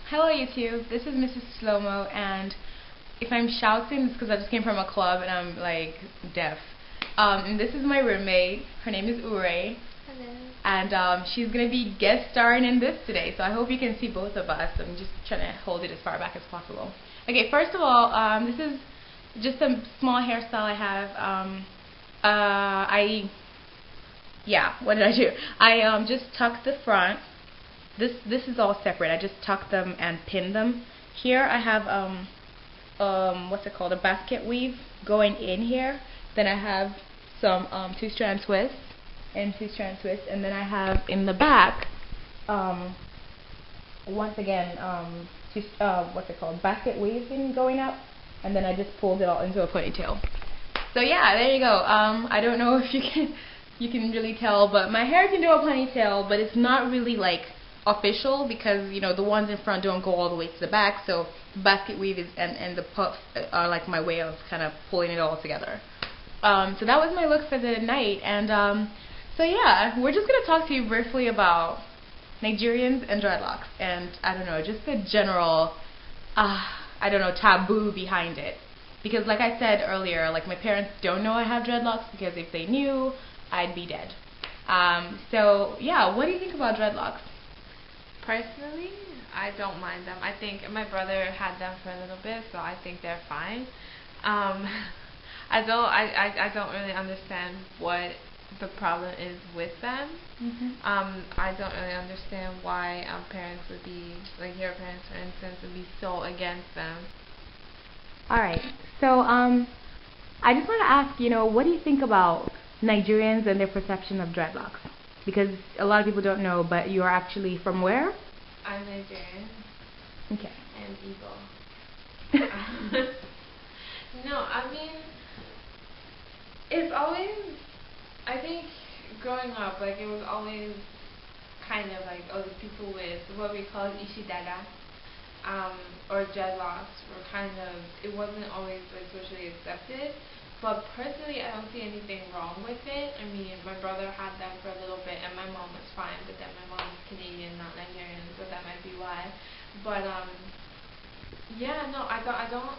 Hello YouTube, this is Mrs. Slomo, and if I'm shouting it's because I just came from a club and I'm like deaf. And this is my roommate, her name is Ure. Hello. And she's going to be guest starring in this today, so I hope you can see both of us. I'm just trying to hold it as far back as possible. Okay, first of all, this is just a small hairstyle I have. What did I do? I just tucked the front. This is all separate. I just tucked them and pinned them. Here I have what's it called? A basket weave going in here. Then I have some two-strand twists and two-strand twists, and then I have in the back once again what's it called? Basket weave thing going up, and then I just pulled it all into a ponytail. So yeah, there you go. I don't know if you can really tell, but my hair can do a ponytail, but it's not really like official because the ones in front don't go all the way to the back, so the basket weave is and the puff are like my way of kind of pulling it all together. So that was my look for the night, and so yeah, we're just gonna talk to you briefly about Nigerians and dreadlocks, and I don't know, just the general I don't know, taboo behind it. Because like I said earlier, like my parents don't know I have dreadlocks, because if they knew, I'd be dead. So yeah, what do you think about dreadlocks? Personally, I don't mind them. I think my brother had them for a little bit, so I think they're fine. I don't really understand what the problem is with them. I don't really understand why parents would be, like your parents for instance, would be so against them. Alright, so I just want to ask, what do you think about Nigerians and their perception of dreadlocks? Because a lot of people don't know, but you are actually from where? I'm Nigerian. Okay. And evil. No, I mean, it's always, I think growing up, like it was always kind of like, oh, the people with what we call ishidaga, or dreadlocks were kind of, it wasn't always like socially accepted. But personally, I don't see anything wrong with it. I mean, my brother had them for a little bit, and my mom was fine. But then my mom is Canadian, not Nigerian, so that might be why. But yeah, no, I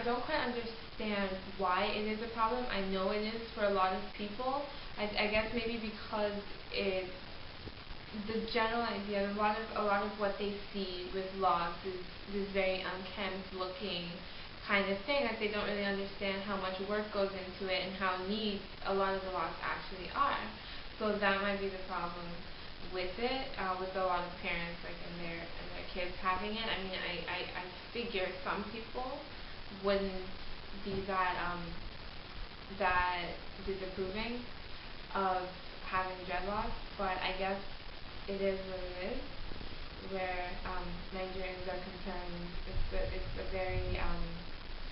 don't quite understand why it is a problem. I know it is for a lot of people. I guess maybe because it's the general idea. A lot of what they see with locks is this very unkempt looking kind of thing, like they don't really understand how much work goes into it and how neat a lot of the locks actually are. So that might be the problem with it, with a lot of parents, like in their kids having it. I mean, I figure some people wouldn't be that disapproving of having dreadlocks, but I guess it is what it is. Where Nigerians are concerned, it's a very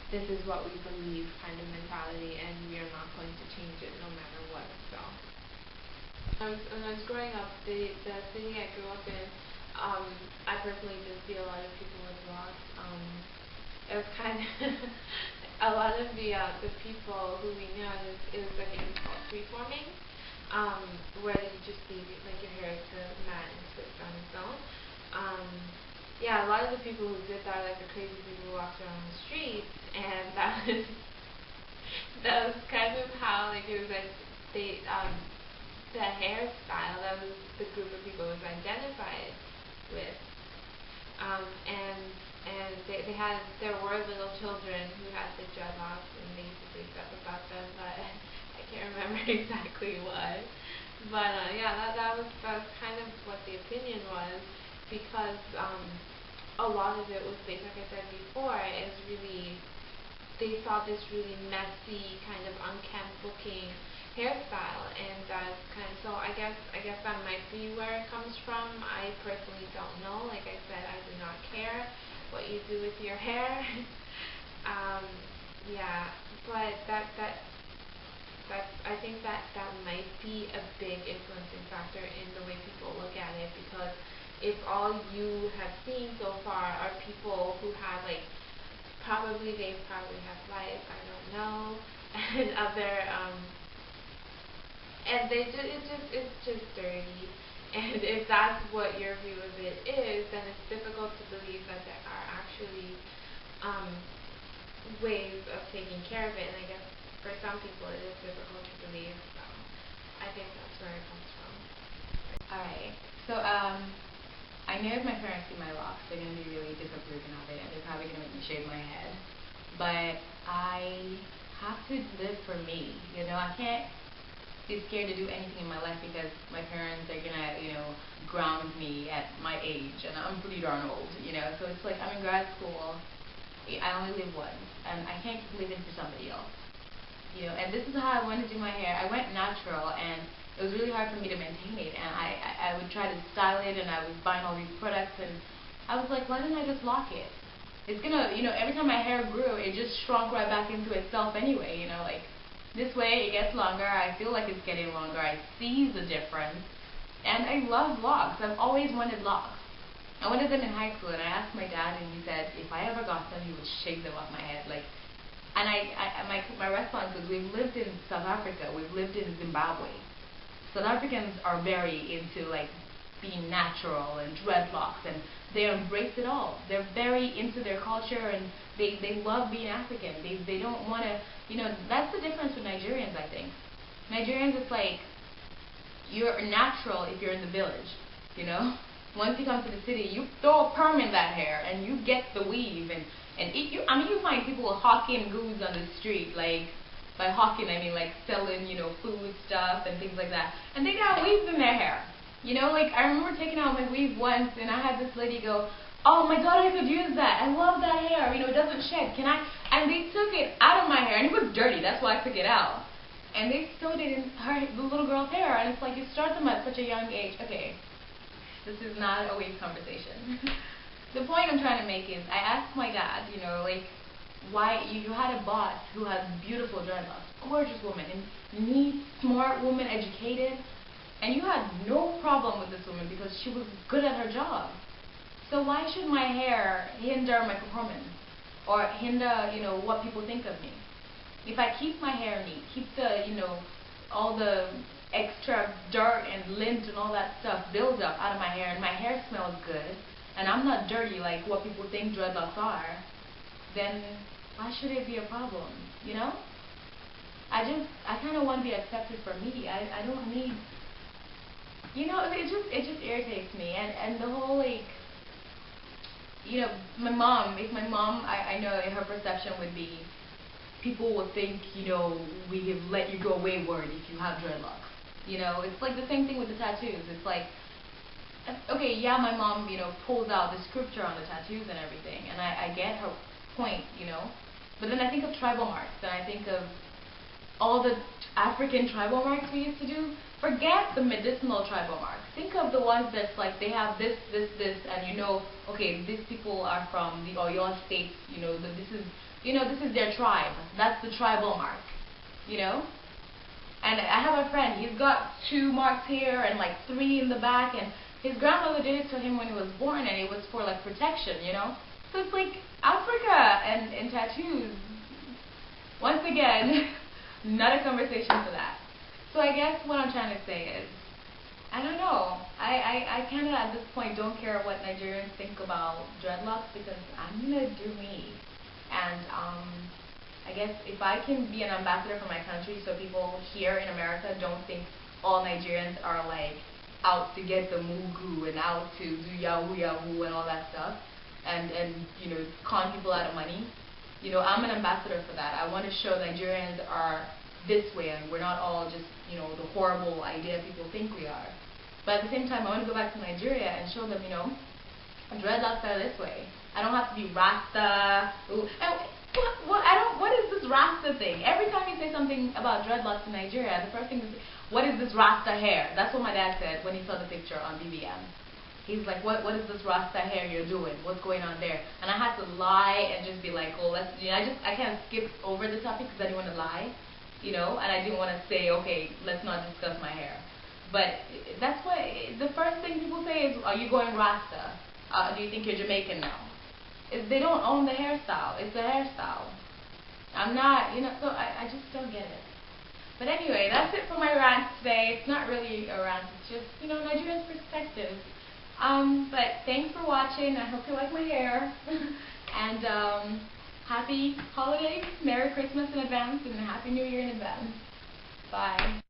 this is what we believe kind of mentality, and we are not going to change it no matter what. So when I was growing up, the city I grew up in, I personally did see a lot of people with locks. It was kind of a lot of the people who we knew, it was like it was called freeforming, where you just leave like your hair to mat and twist on its own. Yeah, a lot of the people who did that are like the crazy people who walked around the streets, and that was kind of how, like, it was like they the hairstyle, that was the group of people it was identified with, and there were little children who had the dreadlocks, and they used to say stuff about them, but I can't remember exactly what. But yeah, that was kind of what the opinion was. Because a lot of it was based, like I said before, is really, they saw this really messy, kind of unkempt looking hairstyle, and that's kind of, so I guess that might be where it comes from. I personally don't know. Like I said, I do not care what you do with your hair. Yeah, but I think that might be a big influencing factor in the way people look at it, because if all you have seen so far are people who have, like, they probably have lice, I don't know, and other, and it's just dirty, and if that's what your view of it is, then it's difficult to believe that there are actually ways of taking care of it, and I guess for some people it is difficult to believe. So I think that's where it comes from. Alright, so I know if my parents see my locks, they're going to be really disapproving of it, and they're probably going to make me shave my head. But I have to live for me, you know. I can't be scared to do anything in my life because my parents are going to, you know, ground me at my age, and I'm pretty darn old, you know. So it's like I'm in grad school, I only live once, and I can't keep living for somebody else. You know, and this is how I wanted to do my hair. I went natural, and it was really hard for me to maintain it, and I would try to style it, and I was buying all these products, and I was like, why didn't I just lock it? It's gonna, you know, every time my hair grew, it just shrunk right back into itself anyway, you know, like, this way it gets longer, I feel like it's getting longer, I see the difference, and I love locks. I've always wanted locks. I wanted them in high school, and I asked my dad, and he said if I ever got them, he would shave them off my head, like. And my response was, we've lived in South Africa, we've lived in Zimbabwe. South Africans are very into like being natural and dreadlocks, and they embrace it all. They're very into their culture, and they love being African. They don't want to, you know, that's the difference with Nigerians, I think. Nigerians, it's like, you're natural if you're in the village, you know. Once you come to the city, you throw a perm in that hair, and you get the weave, and I mean, you find people hawking goods on the street, like, by hawking, I mean, like, selling, you know, food stuff and things like that, and they got weaves in their hair, you know, like, I remember taking out my weave once, and I had this lady go, oh, my daughter could use that, I love that hair, you know, it doesn't shed, can I, and they took it out of my hair, and it was dirty, that's why I took it out, and they sewed it in the little girl's hair, and it's like, you start them at such a young age. Okay, this is not a waste conversation. The point I'm trying to make is, I asked my dad, you know, like, why you had a boss who has beautiful dreadlocks, gorgeous woman, and neat, smart woman, educated, and you had no problem with this woman because she was good at her job. So why should my hair hinder my performance or hinder, you know, what people think of me? If I keep my hair neat, keep the, you know, all the extra dirt and lint and all that stuff builds up out of my hair, and my hair smells good, and I'm not dirty like what people think dreadlocks are, then why should it be a problem, you know? I kind of want to be accepted for me. I don't need, you know, it just irritates me, and the whole, like, you know, my mom, I know her perception would be, people will think, you know, we have let you go wayward if you have dreadlocks. You know, it's like the same thing with the tattoos. It's like, okay, yeah, my mom, you know, pulls out the scripture on the tattoos and everything, and I get her point, you know, but then I think of tribal marks, and I think of all the African tribal marks we used to do. Forget the medicinal tribal marks. Think of the ones that's like, they have this, and you know, okay, these people are from the Oyo state, you know, this is their tribe. That's the tribal mark, you know? And I have a friend, he's got 2 marks here and like 3 in the back, and his grandmother did it to him when he was born, and it was for like protection, you know? So it's like Africa and tattoos, once again, not a conversation for that. So I guess what I'm trying to say is, I don't know, I kind of at this point don't care what Nigerians think about dreadlocks, because I'm going to do me. And I guess if I can be an ambassador for my country so people here in America don't think all Nigerians are like out to get the mugu and out to do yahoo and all that stuff, and you know, con people out of money, you know, I'm an ambassador for that. I want to show Nigerians are this way, and we're not all just, you know, the horrible idea people think we are. But at the same time, I want to go back to Nigeria and show them, you know, dreadlocks are this way. I don't have to be Rasta. Ooh. And what is this Rasta thing? Every time you say something about dreadlocks in Nigeria, the first thing is, what is this Rasta hair? That's what my dad said when he saw the picture on BBM. He's like, what is this Rasta hair you're doing? What's going on there? And I had to lie and just be like, oh, let's, you know, I kind of skipped over the topic because I didn't want to lie, you know, and I didn't want to say, okay, let's not discuss my hair. But that's what, the first thing people say is, are you going Rasta? Do you think you're Jamaican now? They don't own the hairstyle. It's a hairstyle. I'm not, you know, so I just don't get it. But anyway, that's it for my rant today. It's not really a rant. It's just, you know, Nigerian's perspective. But thanks for watching. I hope you like my hair. And happy holidays, Merry Christmas in advance, and Happy New Year in advance. Bye.